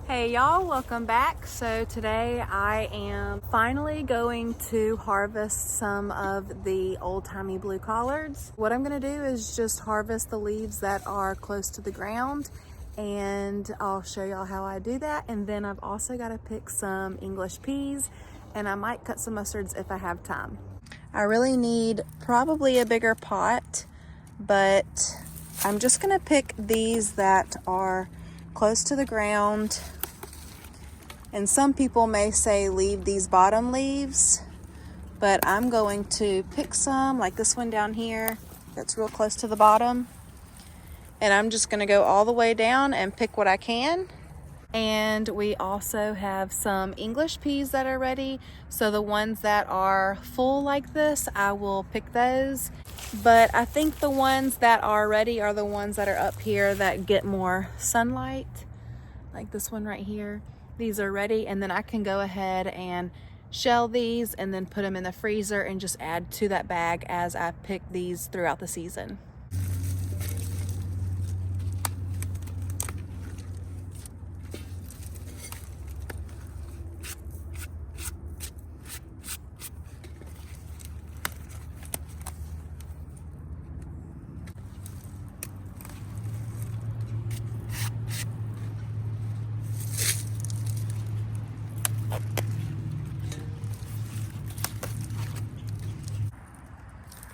Hey y'all, welcome back. So today I am finally going to harvest some of the old-timey blue collards. What I'm going to do is just harvest the leaves that are close to the ground, and I'll show y'all how I do that. And then I've also got to pick some English peas, and I might cut some mustards if I have time. I really need probably a bigger pot, but I'm just going to pick these that are close to the ground. And some people may say leave these bottom leaves, but I'm going to pick some like this one down here that's real close to the bottom, and I'm just going to go all the way down and pick what I can. And we also have some English peas that are ready, so the ones that are full like this, I will pick those. But I think the ones that are ready are the ones that are up here that get more sunlight, like this one right here. These are ready, and then I can go ahead and shell these and then put them in the freezer and just add to that bag as I pick these throughout the season.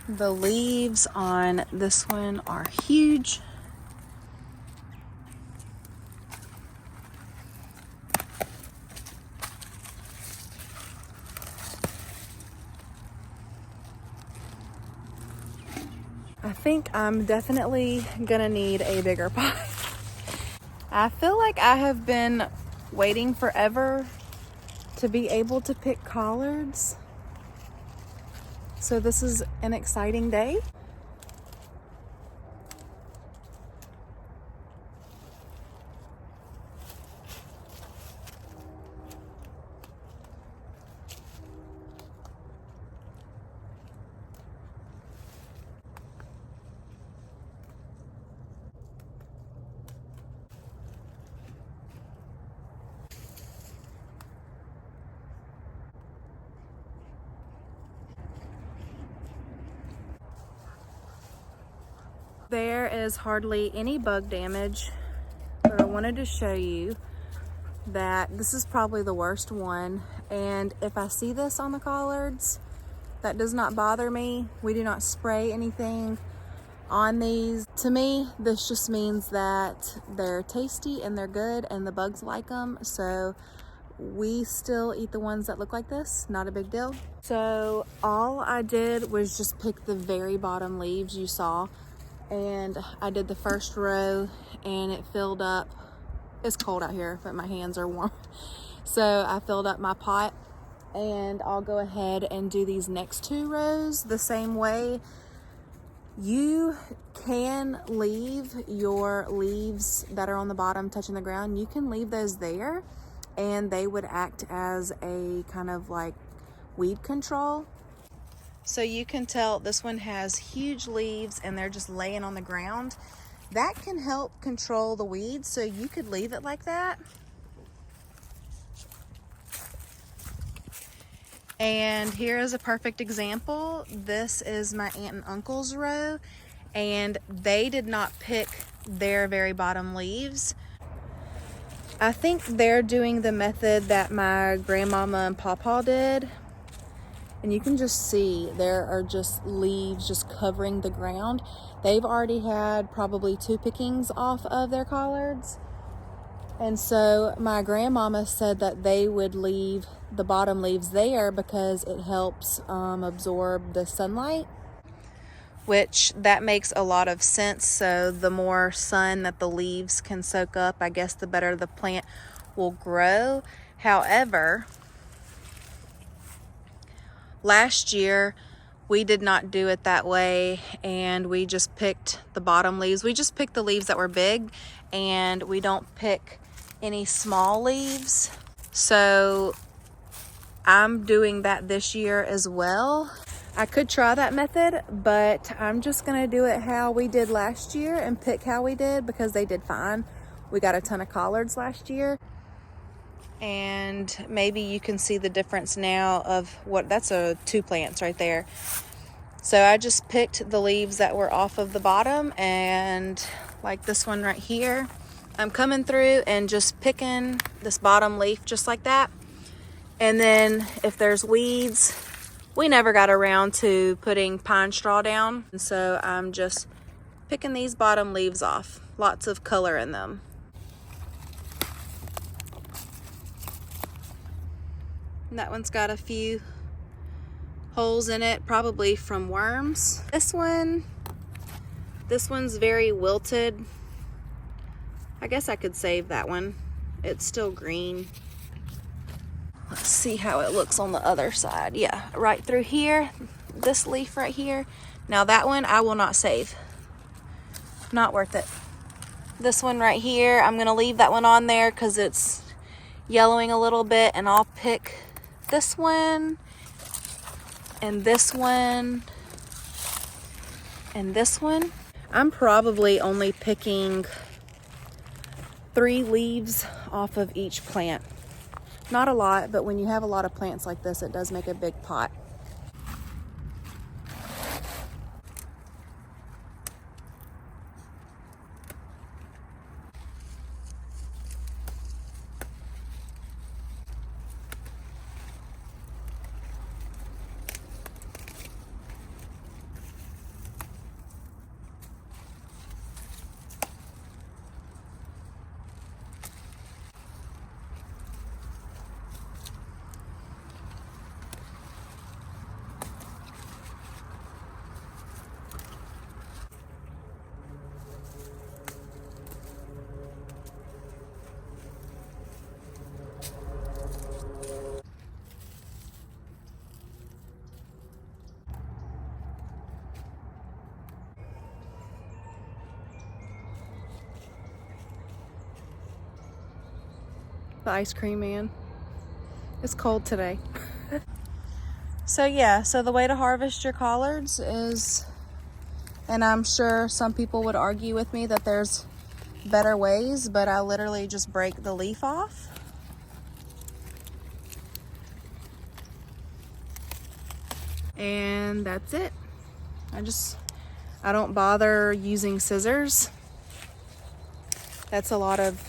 The leaves on this one are huge. I think I'm definitely gonna need a bigger pot. I feel like I have been waiting forever to be able to pick collards. So this is an exciting day. There is hardly any bug damage, but I wanted to show you that this is probably the worst one. And if I see this on the collards, that does not bother me. We do not spray anything on these. To me, this just means that they're tasty and they're good and the bugs like them. So we still eat the ones that look like this, not a big deal. So all I did was just pick the very bottom leaves you saw, and I did the first row and it filled up. It's cold out here, but my hands are warm. So I filled up my pot, and I'll go ahead and do these next two rows the same way. You can leave your leaves that are on the bottom touching the ground. You can leave those there, and they would act as a kind of like weed control. So you can tell this one has huge leaves and they're just laying on the ground. That can help control the weeds, so you could leave it like that. And here is a perfect example. This is my aunt and uncle's row, and they did not pick their very bottom leaves. I think they're doing the method that my grandmama and pawpaw did. And you can just see there are just leaves just covering the ground. They've already had probably 2 pickings off of their collards. And so my grandmama said that they would leave the bottom leaves there because it helps absorb the sunlight, which that makes a lot of sense. So the more sun that the leaves can soak up, I guess the better the plant will grow. However, last year, we did not do it that way, and we just picked the bottom leaves. We just picked the leaves that were big, and we don't pick any small leaves. So I'm doing that this year as well. I could try that method, but I'm just gonna do it how we did last year and pick how we did, because they did fine. We got a ton of collards last year. And maybe you can see the difference now of that's 2 plants right there. So I just picked the leaves that were off of the bottom, and like this one right here, I'm coming through and just picking this bottom leaf just like that. And then if there's weeds, we never got around to putting pine straw down. And so I'm just picking these bottom leaves off. Lots of color in them. And that one's got a few holes in it, probably from worms. This one's very wilted. I guess I could save that one. It's still green. Let's see how it looks on the other side. Yeah, right through here, this leaf right here. Now that one I will not save. Not worth it. This one right here, I'm gonna leave that one on there because it's yellowing a little bit, and I'll pick this one and this one and this one. I'm probably only picking 3 leaves off of each plant. Not a lot, but when you have a lot of plants like this, it does make a big pot. The ice cream man. It's cold today. So yeah, so the way to harvest your collards is, and I'm sure some people would argue with me that there's better ways, but I literally just break the leaf off. And that's it. I don't bother using scissors. That's a lot of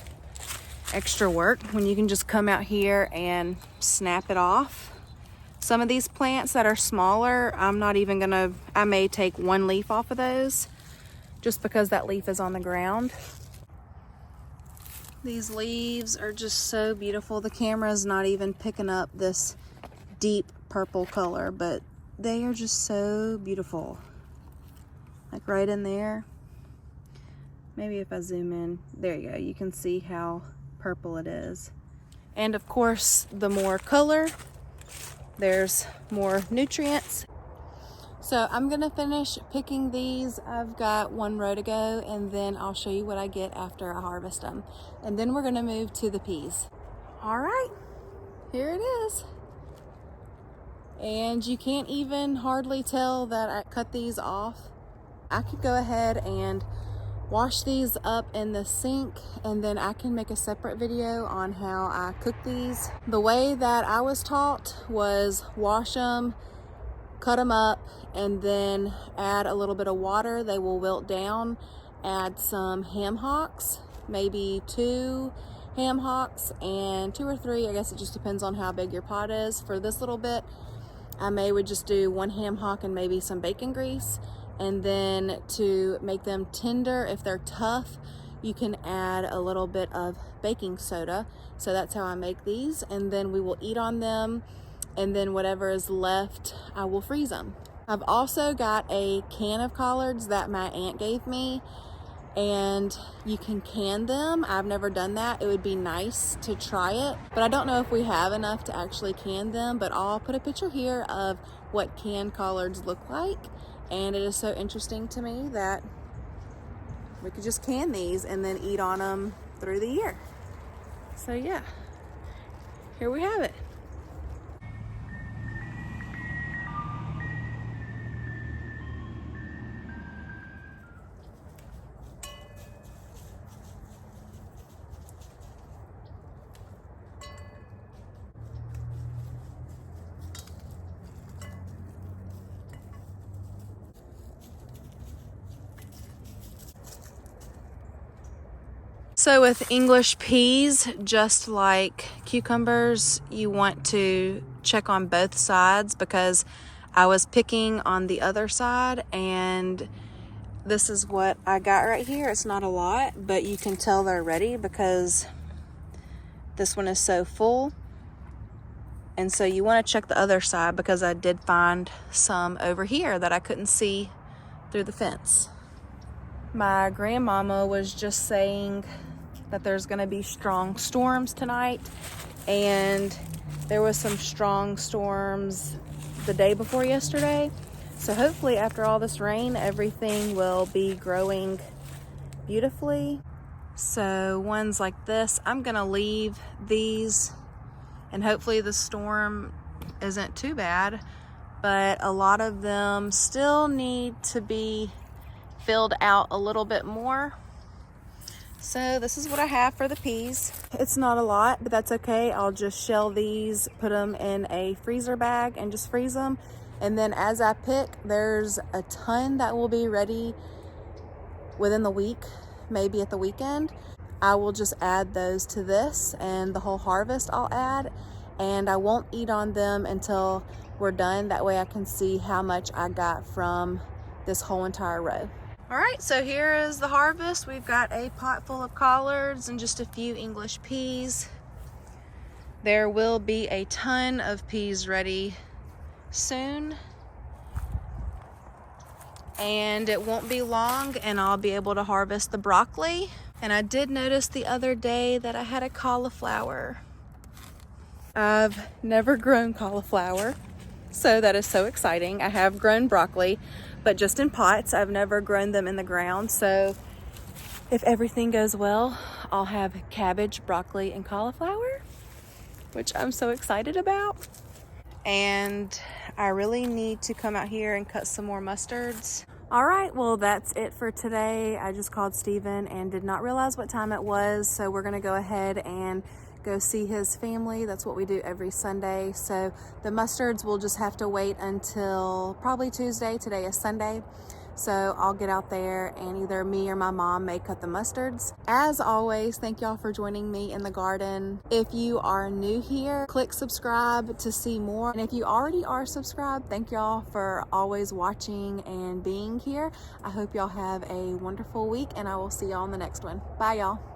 extra work when you can just come out here and snap it off. Some of these plants that are smaller, I may take 1 leaf off of those just because that leaf is on the ground. These leaves are just so beautiful. The camera's not even picking up this deep purple color, but they are just so beautiful. Like right in there. Maybe if I zoom in, there you go. You can see how purple it is. And of course, the more color, there's more nutrients. So I'm gonna finish picking these. I've got 1 row to go, and then I'll show you what I get after I harvest them. And then we're gonna move to the peas. All right, here it is. And you can't even hardly tell that I cut these off. I could go ahead and wash these up in the sink, and then I can make a separate video on how I cook these. The way that I was taught was wash them, cut them up, and then add a little bit of water. They will wilt down. Add some ham hocks, maybe 2 ham hocks, and 2 or 3, I guess it just depends on how big your pot is. For this little bit, I would just do 1 ham hock and maybe some bacon grease. And then to make them tender, if they're tough, you can add a little bit of baking soda. So that's how I make these. And then we will eat on them. And then whatever is left, I will freeze them. I've also got a can of collards that my aunt gave me, and you can can them. I've never done that. It would be nice to try it, but I don't know if we have enough to actually can them. But I'll put a picture here of what canned collards look like. And it is so interesting to me that we could just can these and then eat on them through the year. So yeah, here we have it. So with English peas, just like cucumbers, you want to check on both sides, because I was picking on the other side and this is what I got right here. It's not a lot, but you can tell they're ready because this one is so full. And so you want to check the other side, because I did find some over here that I couldn't see through the fence. My grandmama was just saying that there's going to be strong storms tonight, and there was some strong storms the day before yesterday. So hopefully after all this rain, everything will be growing beautifully. So ones like this, I'm going to leave these, and hopefully the storm isn't too bad, but a lot of them still need to be filled out a little bit more. So this is what I have for the peas. It's not a lot, but that's okay. I'll just shell these, put them in a freezer bag and just freeze them. And then as I pick, there's a ton that will be ready within the week, maybe at the weekend. I will just add those to this, and the whole harvest I'll add, and I won't eat on them until we're done. That way I can see how much I got from this whole entire row. All right, so here is the harvest. We've got a pot full of collards and just a few English peas. There will be a ton of peas ready soon, and it won't be long and I'll be able to harvest the broccoli. And I did notice the other day that I had a cauliflower. I've never grown cauliflower, so that is so exciting. I have grown broccoli, but just in pots. I've never grown them in the ground. So if everything goes well, I'll have cabbage, broccoli, and cauliflower, which I'm so excited about. And I really need to come out here and cut some more mustards. All right, well, that's it for today. I just called Steven and did not realize what time it was, so we're gonna go ahead and go see his family. That's what we do every Sunday. So the mustards will just have to wait until probably Tuesday. Today is Sunday. So I'll get out there and either me or my mom may cut the mustards. As always, thank y'all for joining me in the garden. If you are new here, click subscribe to see more. And if you already are subscribed, thank y'all for always watching and being here. I hope y'all have a wonderful week, and I will see y'all in the next one. Bye, y'all.